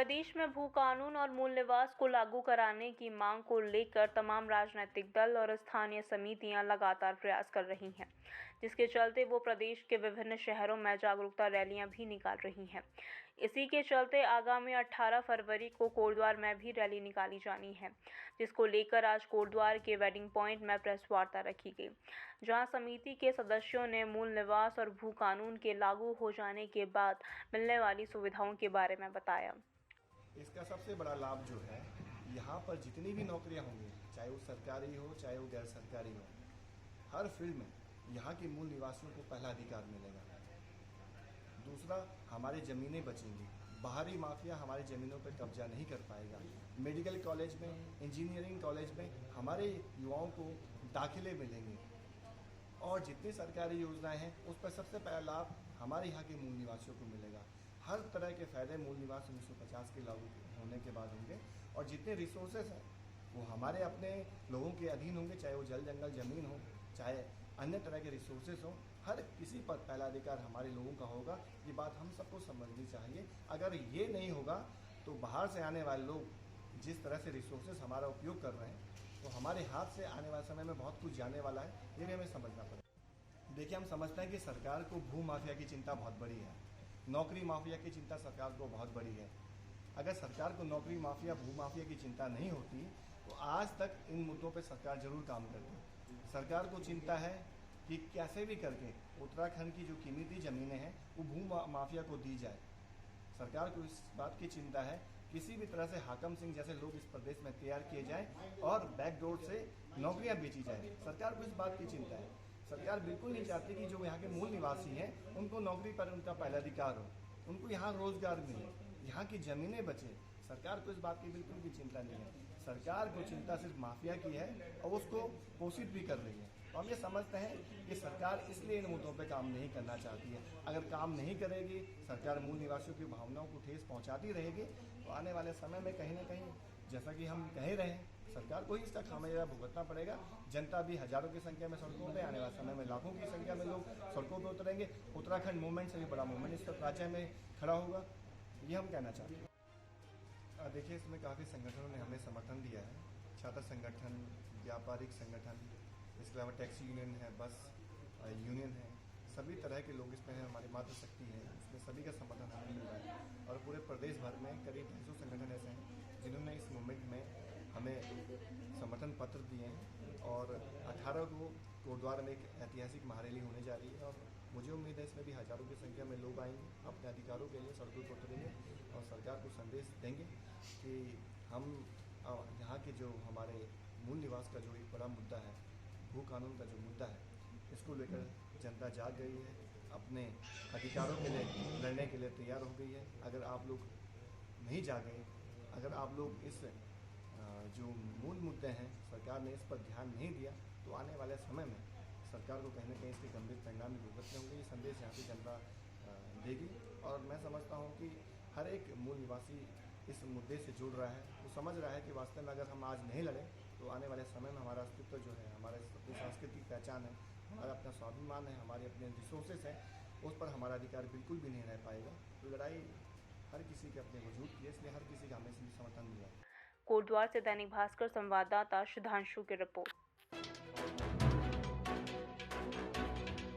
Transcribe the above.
प्रदेश में भू कानून और मूल निवास को लागू कराने की मांग को लेकर तमाम राजनीतिक दल और स्थानीय समितियां लगातार प्रयास कर रही हैं, जिसके चलते वो प्रदेश के विभिन्न शहरों में जागरूकता रैलियां भी निकाल रही हैं। इसी के चलते आगामी 18 फरवरी को कोटद्वार में भी रैली निकाली जानी है, जिसको लेकर आज कोटद्वार के वेडिंग पॉइंट में प्रेस वार्ता रखी गई, जहां समिति के सदस्यों ने मूल निवास और भू कानून के लागू हो जाने के बाद मिलने वाली सुविधाओं के बारे में बताया। इसका सबसे बड़ा लाभ जो है, यहाँ पर जितनी भी नौकरियाँ होंगी, चाहे वो सरकारी हो चाहे वो गैर सरकारी हो, हर फील्ड में यहाँ के मूल निवासियों को पहला अधिकार मिलेगा। दूसरा, हमारी ज़मीनें बचेंगी, बाहरी माफिया हमारी ज़मीनों पर कब्जा नहीं कर पाएगा। मेडिकल कॉलेज में, इंजीनियरिंग कॉलेज में हमारे युवाओं को दाखिले मिलेंगे और जितनी सरकारी योजनाएं हैं उस पर सबसे पहला लाभ हमारे यहाँ के मूल निवासियों को मिलेगा। हर तरह के फ़ायदे मूल निवास 1950 के लागू होने के बाद होंगे और जितने रिसोर्सेज हैं वो हमारे अपने लोगों के अधीन होंगे, चाहे वो जल जंगल ज़मीन हो, चाहे अन्य तरह के रिसोर्सेज हों, हर किसी पर पहला अधिकार हमारे लोगों का होगा। ये बात हम सबको समझनी चाहिए। अगर ये नहीं होगा तो बाहर से आने वाले लोग जिस तरह से रिसोर्सेज हमारा उपयोग कर रहे हैं तो हमारे हाथ से आने वाले समय में बहुत कुछ जाने वाला है, ये भी हमें समझना पड़ेगा। देखिए, हम समझते हैं कि सरकार को भू माफिया की चिंता बहुत बड़ी है, नौकरी माफिया की चिंता सरकार को बहुत बड़ी है। अगर सरकार को नौकरी माफिया, भू माफिया की चिंता नहीं होती तो आज तक इन मुद्दों पर सरकार जरूर काम करती। सरकार को चिंता है कि कैसे भी करके उत्तराखंड की जो कीमती ज़मीनें हैं वो भू माफिया को दी जाए। सरकार को इस बात की चिंता है किसी भी तरह से हाकम सिंह जैसे लोग इस प्रदेश में तैयार किए जाएं और बैकडोर से नौकरियां बेची जाए। सरकार को इस बात की चिंता है। सरकार बिल्कुल नहीं चाहती कि जो यहाँ के मूल निवासी हैं उनको नौकरी पर उनका पहला अधिकार हो, उनको यहाँ रोजगार मिले, यहाँ की ज़मीनें बचे। सरकार को इस बात की बिल्कुल भी चिंता नहीं है। सरकार को चिंता सिर्फ माफिया की है और उसको पोषित भी कर रही है। तो हम ये समझते हैं कि सरकार इसलिए इन मुद्दों पे काम नहीं करना चाहती है। अगर काम नहीं करेगी, सरकार मूल निवासियों की भावनाओं को ठेस पहुंचाती रहेगी तो आने वाले समय में कहीं ना कहीं, जैसा कि हम कह रहे हैं, सरकार को ही इसका खामियाजा भुगतना पड़ेगा। जनता भी हजारों की संख्या में सड़कों पे, आने वाले समय में लाखों की संख्या में लोग सड़कों पे उतरेंगे। उत्तराखंड मूवमेंट से भी बड़ा मूवमेंट इस राज्य में खड़ा होगा, ये हम कहना चाहते हैं। देखिए, इसमें काफ़ी संगठनों ने हमें समर्थन दिया है। छात्र संगठन, व्यापारिक संगठन, इसके अलावा टैक्सी यूनियन है, बस यूनियन है, सभी तरह के लोग इसमें हैं। हमारी मातृशक्ति है, इसमें सभी का समर्थन हमें मिल रहा है और पूरे प्रदेश भर में करीब 250 संगठन ऐसे हैं जिन्होंने इस मूवमेंट में हमें समर्थन पत्र दिए हैं। और 18 को कोटद्वार में एक ऐतिहासिक महारैली होने जा रही है और मुझे उम्मीद है इसमें भी हजारों की संख्या में लोग आएंगे, अपने अधिकारों के लिए सड़कों पर उतरेंगे और सरकार को संदेश देंगे कि हम यहाँ के जो हमारे मूल निवास का जो एक बड़ा मुद्दा है, भू कानून का जो मुद्दा है, इसको लेकर जनता जाग गई है, अपने अधिकारों के लिए लड़ने के लिए तैयार हो गई है। अगर आप लोग नहीं जागे, अगर आप लोग इस जो मूल मुद्दे हैं, सरकार ने इस पर ध्यान नहीं दिया तो आने वाले समय में सरकार को कहीं ना कहीं इसके गंभीर परिणाम भुगतने होंगे। ये संदेश यहाँ की जनता देगी और मैं समझता हूँ कि हर एक मूल निवासी इस मुद्दे से जुड़ रहा है। वो समझ रहा है कि वास्तव में अगर हम आज नहीं लड़ें तो आने वाले समय में हमारा अस्तित्व जो है, हमारे अपनी सांस्कृतिक पहचान है, हमारा अपना स्वाभिमान है, हमारे अपने रिसोर्सेज हैं, उस पर हमारा अधिकार बिल्कुल भी नहीं रह पाएगा। तो लड़ाई हर किसी के अपने वजूद की है, इसलिए हर किसी का हमें समर्थन मिला। कोटद्वार से दैनिक भास्कर संवाददाता सुधांशु की रिपोर्ट।